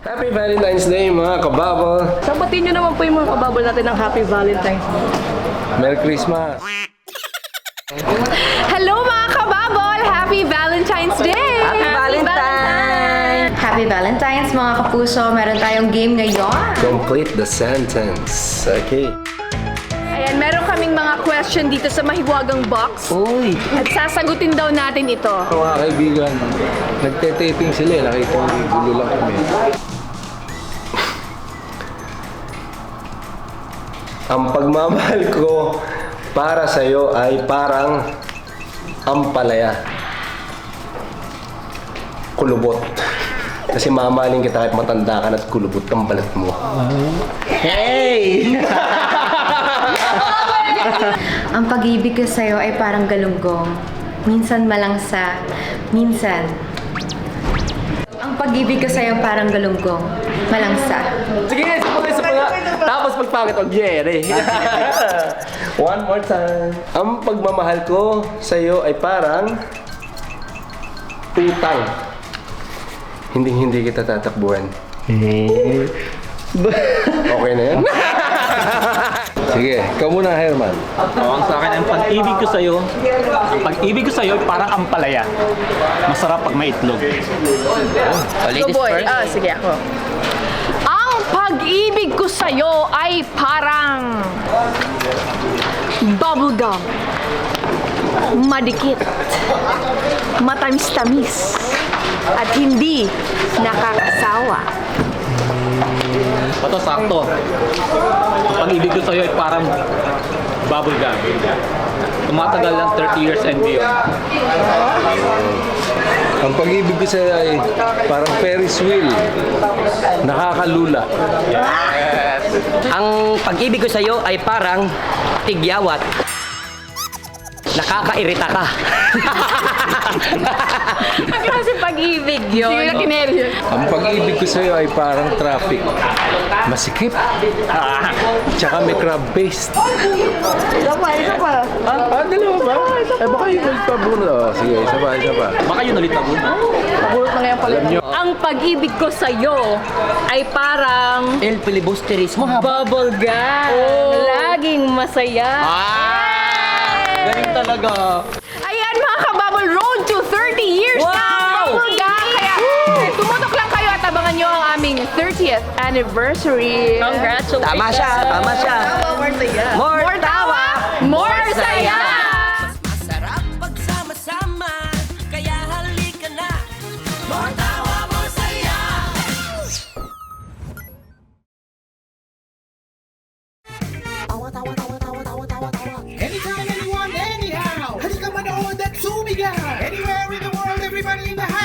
Happy Valentine's Day mga kababol! Sabatin nyo naman po yung mga kababol natin ng Happy Valentine's Day. Merry Christmas! Hello mga kababol! Happy Valentine's Day! Happy Valentine! Happy Valentine's mga kapuso! Meron tayong game ngayon. Complete the sentence. Okay. Ayan, meron kaming mga question dito sa mahiwagang box. Uy! At sasagutin daw natin ito. Mga kaibigan, nagte-taping sila. Nakita mo, gulo lang kami. Ang pagmamahal ko para sa'yo ay parang ampalaya. Kulubot. Kasi mamahalin kita kahit matanda ka na at kulubot ang balat mo. Hey! Ang pag-ibig ko sa'yo ay parang galunggong. Minsan malangsa, minsan. Ang pag-ibig ko sa'yo parang galunggong. Malangsa. Sige, isa pa nga. Tapos pagpangit, Jerry. One more time. Ang pagmamahal ko sa'yo ay parang utang. Hindi kita tatakbuhan. Okay na yan? Sige, ikaw muna, Herman. Ang sa akin, ang pag-ibig ko sa'yo, parang ampalaya. Masarap pag may itlog. Go boy. Sige ako. Ang pag-ibig ko sa'yo ay parang bubblegum. Madikit. Matamis-tamis. At hindi nakakasawa. Ito, sakto. Ang pag-ibig ko sa'yo ay parang bubble gum. Tumatagal ng 30 years and beyond. Ang pag-ibig ko sa'yo ay parang Ferris wheel. Nakakalula. Ang pag-ibig ko sa'yo ay parang tigyawat. Nakakairita ka. Ang klase pag-ibig yun. Hindi ko na kineryo. Ang pag-ibig ko sa'yo ay parang traffic. Masikip. Tsaka may crab-based. Isa pa. Dalawa ba? Eh, baka yung nagpabunod. Oh, sige, isa pa. Baka yun ulit na muna. Pagulot na ngayon pala. Ang pag-ibig ko sa'yo ay parang El filibusterismo ha. bubble gum. Laging masaya. Galing talaga. Ayan mga kababol, road to 30 years Wow! ng bubble gum. Kaya tumutok lang kayo at abangan nyo ang aming 30th anniversary. Congratulations. Tama siya. More tawa. More saya. Masarap pagsama-sama, kaya halika na. More tawa, more saya. Anytime, anyone, anyhow. Halika manood at sumigaw. Anywhere in the world, everybody in the house.